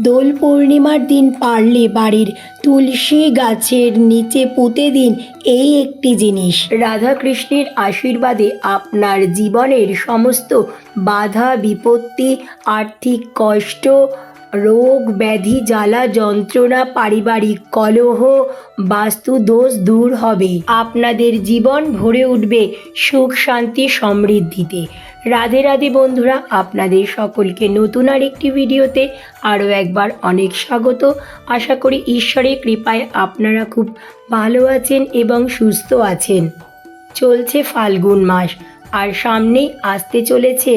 দোল পূর্ণিমার দিন পারলে বাড়ির তুলসী গাছের নিচে পুঁতে দিন এই একটি জিনিস। রাধাকৃষ্ণের আশীর্বাদে আপনার জীবনের সমস্ত বাধা বিপত্তি, আর্থিক কষ্ট, রোগ ব্যাধি, জ্বালা যন্ত্রণা, পারিবারিক কলহ, বাস্তু দোষ দূর হবে। আপনাদের জীবন ভরে উঠবে সুখ শান্তি সমৃদ্ধিতে। রাধে রাধে বন্ধুরা, আপনাদের সকলকে নতুন আর একটি ভিডিওতে আরও একবার অনেক স্বাগত। আশা করি ঈশ্বরের কৃপায় আপনারা খুব ভালো আছেন এবং সুস্থ আছেন। চলছে ফাল্গুন মাস আর সামনেই আসতে চলেছে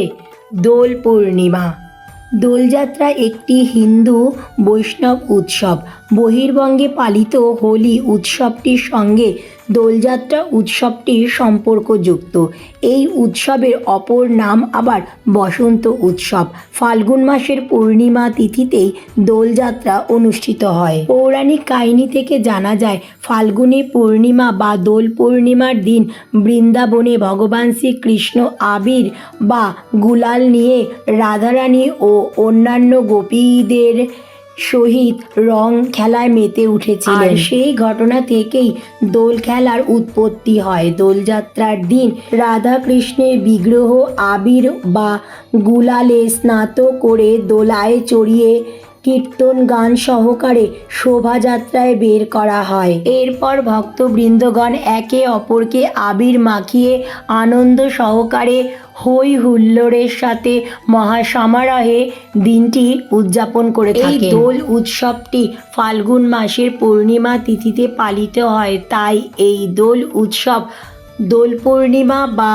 দোল পূর্ণিমা। দোলযাত্রা একটি হিন্দু বৈষ্ণব উৎসব। বহির্বঙ্গে পালিত হোলি উৎসবটির সঙ্গে দোলযাত্রা উৎসবটির সম্পর্কযুক্ত। এই উৎসবের অপর নাম আবার বসন্ত উৎসব। ফাল্গুন মাসের পূর্ণিমা তিথিতেই দোলযাত্রা অনুষ্ঠিত হয়। পৌরাণিক কাহিনী থেকে জানা যায়, ফাল্গুনী পূর্ণিমা বা দোল পূর্ণিমার দিন বৃন্দাবনে ভগবান শ্রীকৃষ্ণ আবির বা গুলাল নিয়ে রাধারানী ও অন্যান্য গোপীদের সহিত রং খেলায় মেতে উঠেছিলেন। আর সেই ঘটনা থেকেই দোল খেলার উৎপত্তি হয়। দোলযাত্রার দিন রাধা কৃষ্ণের বিগ্রহ আবির বা গুলালে স্নাত করে দোলায় চড়িয়ে কীর্তন গান সহকারে শোভাযাত্রায় বের করা হয়। এরপর ভক্তবৃন্দগণ একে অপরকে আবির মাখিয়ে আনন্দ সহকারে হই হুল্লোড়ের সাথে মহাসমারোহে দিনটি উদযাপন করে থাকে। এই দোল উৎসবটি ফাল্গুন মাসের পূর্ণিমা তিথিতে পালিত হয়, তাই এই দোল উৎসব দোল পূর্ণিমা বা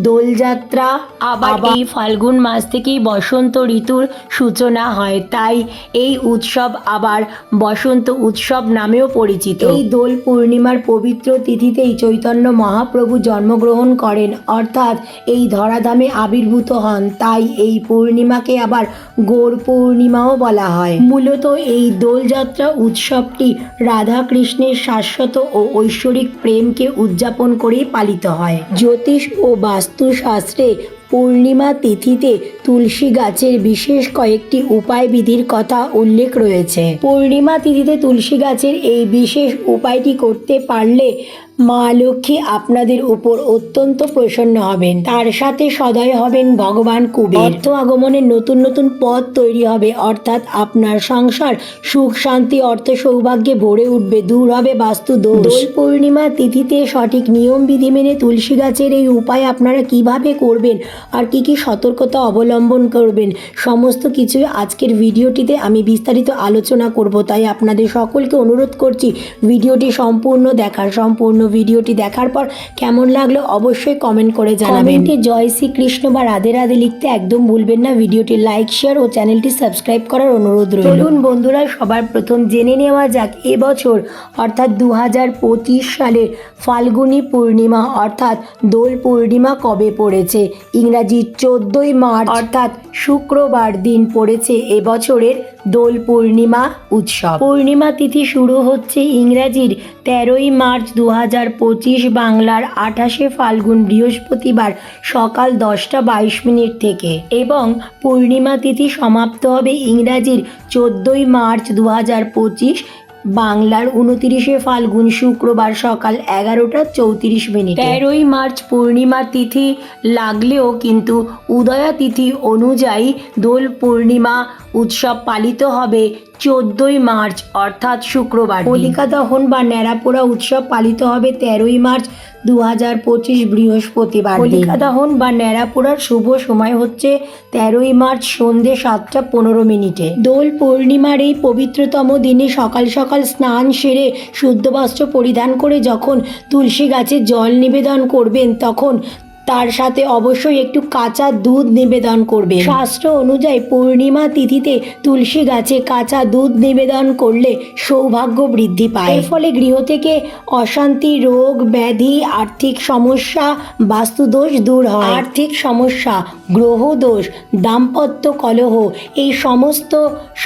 দোলযাত্রা। আবার এই ফাল্গুন মাস থেকেই বসন্ত ঋতুর সূচনা হয়, তাই এই উৎসব আবার বসন্ত উৎসব নামেও পরিচিত। এই দোল পূর্ণিমার পবিত্র তিথিতেই চৈতন্য মহাপ্রভু জন্মগ্রহণ করেন, অর্থাৎ এই ধরাধামে আবির্ভূত হন, তাই এই পূর্ণিমাকে আবার গৌর পূর্ণিমাও বলা হয়। মূলত এই দোলযাত্রা উৎসবটি রাধা কৃষ্ণের শাশ্বত ও ঐশ্বরিক প্রেমকে উদযাপন করেই পালিত হয়। জ্যোতিষ ও বাস্তুশাস্ত্রে পূর্ণিমা তিথিতে তুলসী গাছের বিশেষ কয়েকটি উপায় বিধির কথা উল্লেখ রয়েছে। পূর্ণিমা তিথিতে তুলসী গাছের এই বিশেষ উপায়টি করতে পারলে মা লক্ষ্মী আপনাদের উপর অত্যন্ত প্রসন্ন হবেন। তার সাথে সদয় হবেন ভগবান কুবের। অর্থ আগমনের নতুন নতুন পথ তৈরি হবে, অর্থাৎ আপনার সংসার সুখ শান্তি অর্থ সৌভাগ্যে ভরে উঠবে, দূর হবে বাস্তু দোষ। দোল পূর্ণিমা তিথিতে সঠিক নিয়ম বিধি মেনে তুলসী গাছের এই উপায় আপনারা কিভাবে করবেন আর কি কি সতর্কতা অবলম্বন করবেন, সমস্ত কিছু আজকের ভিডিওটিতে আমি বিস্তারিত আলোচনা করব। তাই আপনাদের সকলকে অনুরোধ করছি ভিডিওটি সম্পূর্ণ দেখার। সম্পূর্ণ ভিডিওটি দেখার পর কেমন লাগলো অবশ্যই কমেন্ট করে জানাবেন। কমেন্টে জয় শ্রীকৃষ্ণ বা রাধে রাধে লিখতে একদম ভুলবেন না। ভিডিওটি লাইক শেয়ার ও চ্যানেলটি সাবস্ক্রাইব করার অনুরোধ রইল। চলুন বন্ধুরা, সবার প্রথম জেনে নেওয়া যাক এবছর অর্থাৎ 2025 সালের ফাল্গুনী পূর্ণিমা অর্থাৎ দোল পূর্ণিমা কবে পড়েছে। ইংরাজি 14ই মার্চ অর্থাৎ শুক্রবার দিন পড়েছে এবছরের দোল পূর্ণিমা উৎসব। পূর্ণিমা তিথি শুরু হচ্ছে ইংরাজির 13ই মার্চ 2025, বাংলার 28শে ফাল্গুন বৃহস্পতিবার সকাল 10:22 থেকে এবং পূর্ণিমা তিথি সমাপ্ত হবে ইংরাজির 14ই মার্চ 2025, বাংলার 29শে ফাল্গুন শুক্রবার সকাল 11:34। 13ই মার্চ পূর্ণিমা তিথি লাগলেও কিন্তু উদয়া তিথি অনুযায়ী দোল পূর্ণিমা উৎসব পালিত হবে 14ই মার্চ অর্থাৎ শুক্রবার। হোলিকা দহন বা ন্যাড়াপোড়া উৎসব পালিত হবে 13ই মার্চ 2025 বৃহস্পতিবার। হোলিকা দহন বা ন্যাড়াপোড়ার শুভ সময় হচ্ছে 13ই মার্চ সন্ধ্যে 7:15। দোল পূর্ণিমার এই পবিত্রতম দিনে সকাল সকাল স্নান সেরে শুদ্ধ বস্ত্র পরিধান করে যখন তুলসী গাছে জল নিবেদন করবেন, তখন তার সাথে অবশ্যই একটু কাঁচা দুধ নিবেদন করবে। শাস্ত্র অনুযায়ী পূর্ণিমা তিথিতে তুলসী গাছে কাঁচা দুধ নিবেদন করলে সৌভাগ্য বৃদ্ধি পায়। এর ফলে গৃহ থেকে অশান্তি, রোগ ব্যাধি, আর্থিক সমস্যা, বাস্তুদোষ দূর হয়। আর্থিক সমস্যা, গ্রহ দোষ, দাম্পত্য কলহ, এই সমস্ত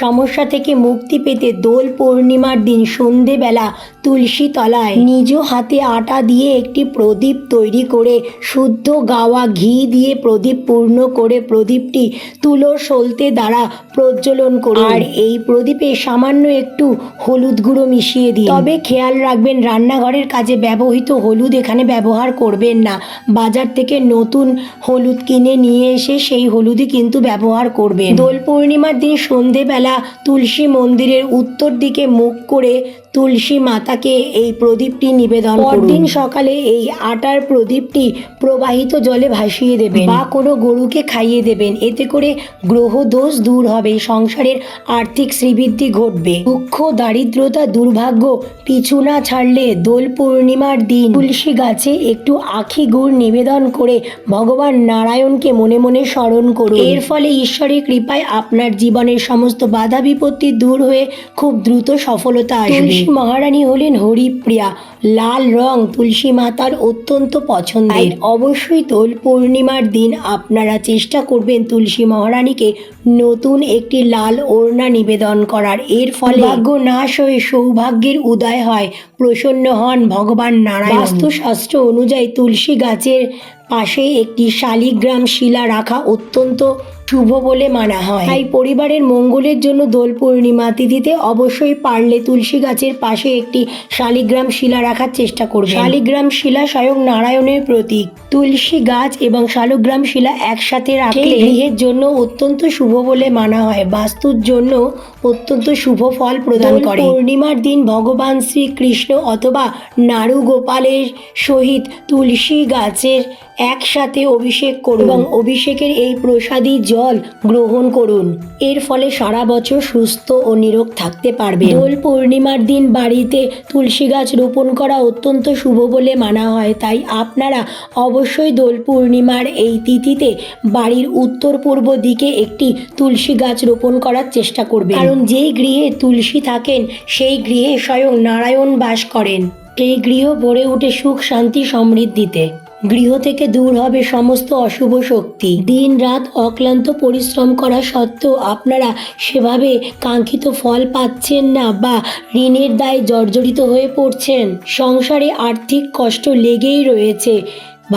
সমস্যা থেকে মুক্তি পেতে দোল পূর্ণিমার দিন সন্ধেবেলা তুলসী তলায় নিজ হাতে আটা দিয়ে একটি প্রদীপ তৈরি করে শুদ্ধ সিদ্ধ গাওয়া ঘি দিয়ে প্রদীপ পূর্ণ করে প্রদীপটি তুলো সলতে দ্বারা প্রজ্বলন করুন। আর এই প্রদীপে সামান্য একটু হলুদ গুঁড়ো মিশিয়ে দিন। তবে খেয়াল রাখবেন, রান্নাঘরের কাজে ব্যবহৃত হলুদ এখানে ব্যবহার করবেন না। বাজার থেকে নতুন হলুদ কিনে নিয়ে এসে সেই হলুদই কিন্তু ব্যবহার করবেন। দোল পূর্ণিমার দিন সন্ধেবেলা তুলসী মন্দিরের উত্তর দিকে মুখ করে তুলসী মাতাকে এই প্রদীপটি নিবেদন করুন। পরদিন সকালে এই আটার প্রদীপটি প্রবাহিত জলে ভাসিয়ে দেবেন বা কোনো গরুকে খাইয়ে দেবেন। এতে করে গ্রহ দোষ দূর হবে, সংসারের আর্থিক শ্রীবৃদ্ধি ঘটবে। দুঃখ, দারিদ্রতা, দুর্ভাগ্য পিছু না ছাড়লে দোল পূর্ণিমার দিন তুলসী গাছে একটু আখি গুড় নিবেদন করে ভগবান নারায়ণকে মনে মনে স্মরণ করুন। এর ফলে ঈশ্বরের কৃপায় আপনার জীবনের সমস্ত বাধা বিপত্তি দূর হয়ে খুব দ্রুত সফলতা আসবে। তুলসী মহারানী হলেন হরিপ্রিয়া। লাল রং তুলসী মাতার অত্যন্ত পছন্দের। অবশ্যই দোল পূর্ণিমার দিন আপনারা চেষ্টা করবেন তুলসী মহারানীকে নতুন একটি লাল ওড়না নিবেদন করার। এর ফলে ভাগ্য নাশ হয়ে সৌভাগ্যের উদয় হয়, প্রসন্ন হন ভগবান নারায়ণ। বাস্তুশাস্ত্র অনুযায়ী তুলসী গাছের পাশে একটি শালিগ্রাম শিলা রাখা অত্যন্ত শুভ বলে মানা হয়। তাই পরিবারের মঙ্গলের জন্য দোল পূর্ণিমা তিথিতে অবশ্যই পারলে তুলসী গাছের পাশে একটি শালিগ্রাম শিলা রাখার চেষ্টা করবেন। শালিগ্রাম শিলা স্বয়ং নারায়ণের প্রতীক। তুলসী গাছ এবং শালিগ্রাম শিলা একসাথে রাখলে গৃহের জন্য অত্যন্ত শুভ বলে মানা হয়, বাস্তুর জন্য অত্যন্ত শুভ ফল প্রদান করে। পূর্ণিমার দিন ভগবান শ্রীকৃষ্ণ অথবা নারু গোপালের সহিত তুলসী গাছের একসাথে অভিষেক করুন এবং অভিষেকের এই প্রসাদী জল গ্রহণ করুন। এর ফলে সারা বছর সুস্থ ও নিরোগ থাকতে পারবেন। দোল পূর্ণিমার দিন বাড়িতে তুলসী গাছ রোপণ করা অত্যন্ত শুভ বলে মানা হয়। তাই আপনারা অবশ্যই দোল পূর্ণিমার এই তিথিতে বাড়ির উত্তর পূর্ব দিকে একটি তুলসী গাছ রোপণ করার চেষ্টা করবেন। কারণ যেই গৃহে তুলসী থাকেন সেই গৃহে স্বয়ং নারায়ণ বাস করেন। সেই গৃহ ভরে ওঠে সুখ, শান্তি, সমৃদ্ধিতে। গৃহ থেকে দূর হবে সমস্ত অশুভ শক্তি। দিন রাত অক্লান্ত পরিশ্রম করা সত্ত্বেও আপনারা সেভাবে কাঙ্ক্ষিত ফল পাচ্ছেন না বা ঋণের দায়ে জর্জরিত হয়ে পড়ছেন। সংসারে আর্থিক কষ্ট লেগেই রয়েছে।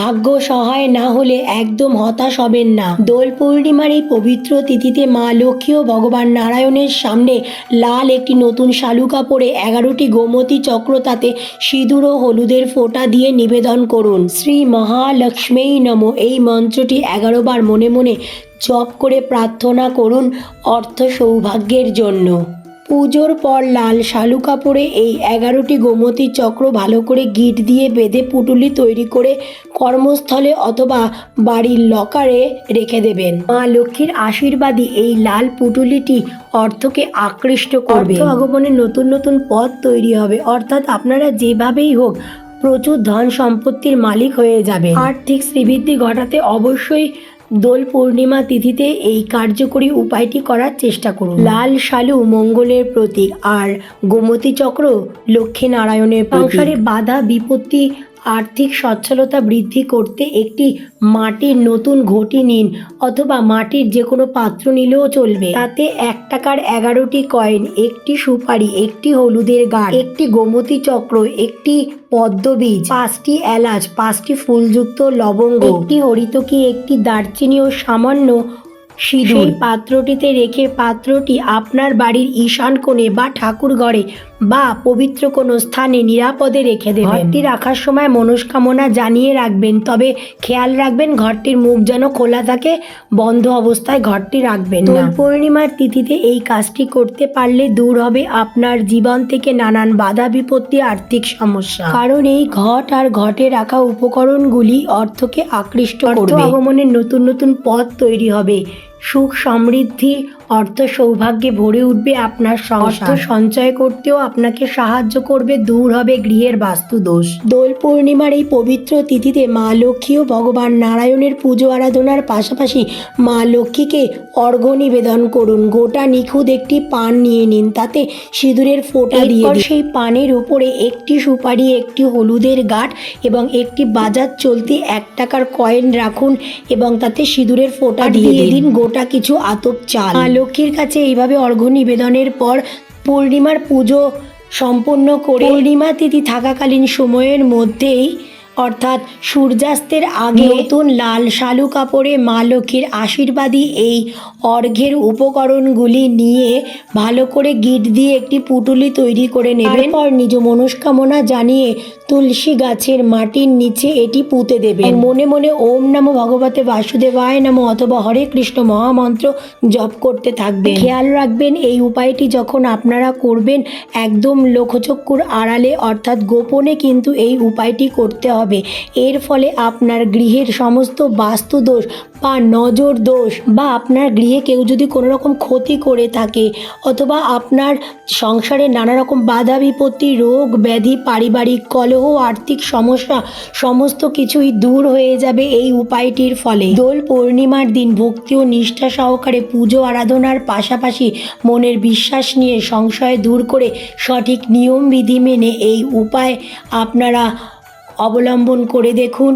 ভাগ্য সহায় না হলে একদম হতাশ হবেন না। দোল পূর্ণিমার এই পবিত্র তিথিতে মা লক্ষ্মী ও ভগবান নারায়ণের সামনে লাল একটি নতুন শালুকা পরে 11টি গোমতী চক্র, তাতে সিঁদুর ও হলুদের ফোঁটা দিয়ে নিবেদন করুন। শ্রী মহালক্ষ্মী নমঃ এই মন্ত্রটি 11 বার মনে মনে জপ করে প্রার্থনা করুন অর্থ সৌভাগ্যের জন্য। পুজোর পর লাল শালুকা পরে এই 11টি গোমতী চক্র ভালো করে গিঁট দিয়ে বেঁধে পুটুলি তৈরি করে কর্মস্থলে অথবা বাড়ির লকারে রেখে দেবেন। মা লক্ষ্মীর আশীর্বাদী এই লাল পুটুলিটি অর্থকে আকৃষ্ট করবে। অর্থ আগমনের নতুন নতুন পথ তৈরি হবে, অর্থাৎ আপনারা যেভাবেই হোক প্রচুর ধন সম্পত্তির মালিক হয়ে যাবে। আর্থিক শ্রীবৃদ্ধি ঘটাতে অবশ্যই দোল পূর্ণিমা তিথিতে এই কার্যকরী উপায়টি করার চেষ্টা করুন। লাল শালু মঙ্গলের প্রতীক আর গোমতী চক্র লক্ষ্মী নারায়ণের প্রতীক। সংসারে বাধা বিপত্তি, আর্থিক সচ্ছলতা বৃদ্ধি করতে একটি মাটির নতুন ঘটি নিন অথবা মাটির যে কোনো পাত্র নিলেও চলবে। তাতে 1 টাকার 11টি কয়েন, একটি সুপারি, একটি হলুদের গাঁট, একটি গোমতী চক্র, একটি পদ্মবীজ, 5টি এলাচ, 5টি ফুলযুক্ত লবঙ্গ, একটি হরিতকি, একটি দারচিনি ও সামান্য সিঁদুর পাত্রটিতে রেখে পাত্রটি আপনার বাড়ির ঈশান কোণে বা ঠাকুর ঘরে বা পবিত্র কোনো স্থানে নিরাপদে রেখে দেবেন। ঘরটি রাখার সময় মনস্কামনা জানিয়ে রাখবেন, তবে খেয়াল রাখবেন ঘরটির মুখ যেন খোলা থাকে, বন্ধ অবস্থায় ঘরটি রাখবেন না। দোল পূর্ণিমার তিথিতে এই কাজটি করতে পারলে দূর হবে আপনার জীবন থেকে নানান বাধা বিপত্তি, আর্থিক সমস্যা। কারণ এই ঘট আর ঘটে রাখা উপকরণগুলি অর্থকে আকৃষ্ট করবে। অর্থ আগমনের নতুন নতুন পথ তৈরি হবে। সুখ সমৃদ্ধি, অর্থ সৌভাগ্যে ভরে উঠবে আপনার সংসার। অর্থ সঞ্চয় করতেও আপনাকে সাহায্য করবে, দূর হবে গৃহের বাস্তু দোষ। দোল পূর্ণিমার এই পবিত্র তিথিতে মা লক্ষ্মী ও ভগবান নারায়ণের পুজো আরাধনার পাশাপাশি মা লক্ষ্মীকে অর্ঘ্য নিবেদন করুন। গোটা নিখুঁত একটি পান নিয়ে নিন, তাতে সিঁদুরের ফোঁটা দিয়ে দিন। সেই পানের উপরে একটি সুপারি, একটি হলুদের গাঁট এবং একটি বাজার চলতি 1 টাকার কয়েন রাখুন এবং তাতে সিঁদুরের ফোঁটা দিয়ে দিন গোটা কিছু আতপ চাল। লক্ষ্মীর কাছে এইভাবে অর্ঘ্য নিবেদনের পর পূর্ণিমার পুজো সম্পন্ন করে পূর্ণিমা তিথি থাকাকালীন সময়ের মধ্যেই অর্থাৎ সূর্যাস্তের আগে নতুন লাল শালু কাপড়ে মা লক্ষ্মীর আশীর্বাদী এই অর্ঘ্যের উপকরণগুলি নিয়ে ভালো করে গিট দিয়ে একটি পুটুলি তৈরি করে নেবেন। তারপর নিজ মনস্কামনা জানিয়ে তুলসী গাছের মাটির নিচে এটি পুঁতে দেবেন। মনে মনে ওম নমো ভগবতে বাসুদেবায় নমো অথবা হরে কৃষ্ণ মহামন্ত্র জপ করতে থাকবেন। খেয়াল রাখবেন এই উপায়টি যখন আপনারা করবেন একদম লোকচক্ষুর আড়ালে অর্থাৎ গোপনে কিন্তু এই উপায়টি করতে হবে। এর ফলে আপনার গৃহের সমস্ত বাস্তু দোষ বা নজর দোষ বা আপনার গৃহে কেউ যদি কোনো রকম ক্ষতি করে থাকে অথবা আপনার সংসারে নানা রকম বাধা বিপত্তি, রোগ ব্যাধি, পারিবারিক কলহ, আর্থিক সমস্যা সমস্ত কিছুই দূর হয়ে যাবে এই উপায়টির ফলে। দোল পূর্ণিমার দিন ভক্তি ও নিষ্ঠা সহকারে পুজো আরাধনার পাশাপাশি মনের বিশ্বাস নিয়ে সংশয় দূর করে সঠিক নিয়ম বিধি মেনে এই উপায় আপনারা অবলম্বন করে দেখুন।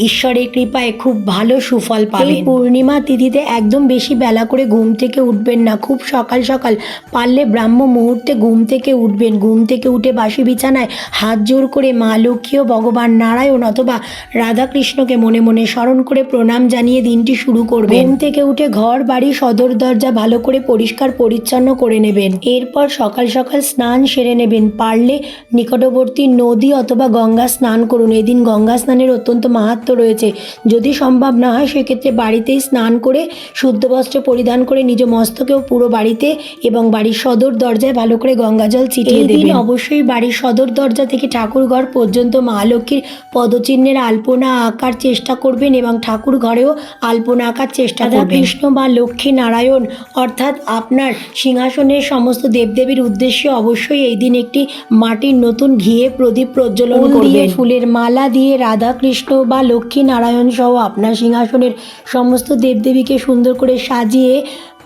ঈশ্বরের কৃপায় খুব ভালো সুফল পাবেন। এই পূর্ণিমা তিথিতে একদম বেশি বেলা করে ঘুম থেকে উঠবেন না। খুব সকাল সকাল পারলে ব্রাহ্ম মুহূর্তে ঘুম থেকে উঠবেন। ঘুম থেকে উঠে বাসি বিছানায় হাত জোড় করে মা লক্ষ্মী ও ভগবান নারায়ণ অথবা রাধাকৃষ্ণকে মনে মনে স্মরণ করে প্রণাম জানিয়ে দিনটি শুরু করবেন। ঘুম থেকে উঠে ঘর বাড়ি সদর দরজা ভালো করে পরিষ্কার পরিচ্ছন্ন করে নেবেন। এরপর সকাল সকাল স্নান সেরে নেবেন। পারলে নিকটবর্তী নদী অথবা গঙ্গা স্নান করুন। এদিন গঙ্গা স্নানের অত্যন্ত মাহাত্ম্য রয়েছে। যদি সম্ভব না হয় সেক্ষেত্রে বাড়িতেই স্নান করে শুদ্ধ বস্ত্র পরিধান করে নিজ মস্তকেও পুরো বাড়িতে এবং বাড়ির সদর দরজায় ভালো করে গঙ্গা জল ছিটিয়ে দেবেন। অবশ্যই বাড়ির সদর দরজা থেকে ঠাকুর ঘর পর্যন্ত মা লক্ষ্মীর পদচিহ্নের আলপনা আঁকার চেষ্টা করবেন এবং ঠাকুর ঘরেও আলপনা আঁকার চেষ্টা করবেন। কৃষ্ণ বা লক্ষ্মী নারায়ণ অর্থাৎ আপনার সিংহাসনের সমস্ত দেবদেবীর উদ্দেশ্যে অবশ্যই এই দিন একটি মাটির নতুন ঘিয়ে প্রদীপ প্রজ্বলন করবেন। ফুলের মালা দিয়ে রাধা কৃষ্ণ বা লক্ষ্মী নারায়ণ সহ আপনার সিংহাসনের সমস্ত দেবদেবীকে সুন্দর করে সাজিয়ে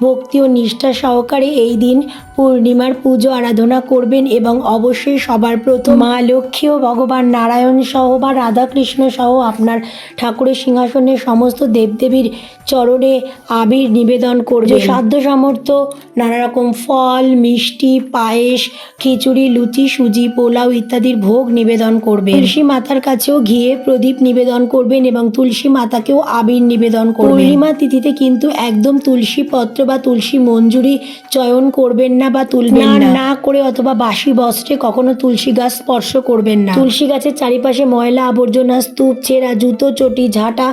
ভক্তি ও নিষ্ঠা সহকারে এই দিন পূর্ণিমার পুজো আরাধনা করবেন এবং অবশ্যই সবার প্রথম মা লক্ষ্মী ও ভগবান নারায়ণ সহ বা রাধাকৃষ্ণ সহ আপনার ঠাকুরের সিংহাসনের সমস্ত দেবদেবীর চরণে আবির নিবেদন করবে। সাধ্য সামর্থ্য নানা রকম ফল, মিষ্টি, পায়েস, খিচুড়ি, লুচি, সুজি, পোলাও ইত্যাদির ভোগ নিবেদন করবেন। তুলসী মাতার কাছেও ঘিয়ে প্রদীপ নিবেদন করবেন এবং তুলসী মাতাকেও আবির নিবেদন করবেন। পূর্ণিমা তিথিতে কিন্তু একদম তুলসী পত্র বা তুলসী মঞ্জুরি চয়ন করবেন না বা তুলবেন না করে অথবা বাসি বস্ত্রে কখনো তুলসী গাছ স্পর্শ করবেন না। তুলসী গাছের চারিপাশে ময়লা আবর্জনা, স্তূপ, ছেঁড়া জুতো, চটি, ঝাঁটা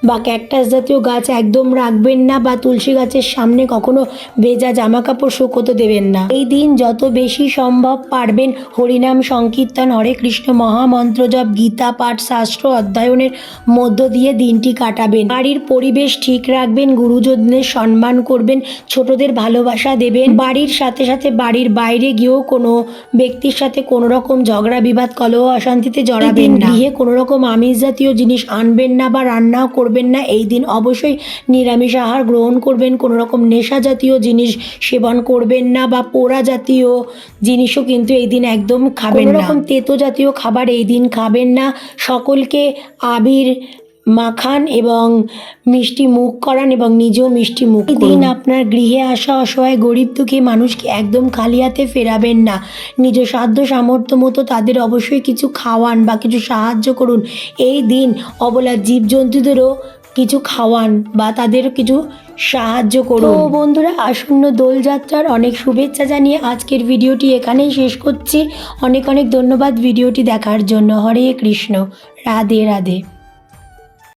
বা ক্যাকটাস জাতীয় গাছ একদম রাখবেন না বা তুলসী গাছের সামনে কখনো ভেজা জামা কাপড় শুকোতে দেবেন না। এই দিন যত বেশি সম্ভব পারবেন হরিনাম সংকীর্তন, হরে কৃষ্ণ মহামন্ত্র জপ, গীতা পাঠ, শাস্ত্র অধ্যয়নের মধ্য দিয়ে দিনটি কাটাবেন। বাড়ির পরিবেশ ঠিক রাখবেন, গুরুজনদের সম্মান করবেন, ছোটদের ভালোবাসা দেবেন। বাড়ির সাথে সাথে বাড়ির বাইরে গিয়েও কোনো ব্যক্তির সাথে কোনো রকম ঝগড়া বিবাদ, কলহ, অশান্তিতে জড়াবেন না। গৃহে কোনো রকম আমিষ জাতীয় জিনিস আনবেন না বা রান্নাও করবেন না। এই দিন অবশ্যই নিরামিষ আহার গ্রহণ করবেন। কোনো রকম নেশা জাতীয় জিনিস সেবন করবেন না বা পোড়া জাতীয় জিনিসও কিন্তু এই দিন একদম খাবেন না। কোনো রকম তেতো জাতীয় খাবার এই দিন খাবেন না। সকলকে আবির মাখান এবং মিষ্টি মুখ করান এবং নিজেও মিষ্টি মুখ করুন। দিন আপনার গৃহে আসা অসহায় গরিব দুঃখী মানুষকে একদম খালি হাতে ফেরাবেন না। নিজ সাধ্য সামর্থ্য মতো তাদের অবশ্যই কিছু খাওয়ান বা কিছু সাহায্য করুন। এই দিন অবলা জীবজন্তুদেরও কিছু খাওয়ান বা তাদের কিছু সাহায্য করুন। তো বন্ধুরা, আসন্ন দোলযাত্রার অনেক শুভেচ্ছা জানিয়ে আজকের ভিডিওটি এখানেই শেষ করছি। অনেক অনেক ধন্যবাদ ভিডিওটি দেখার জন্য। হরে কৃষ্ণ, রাধে রাধে।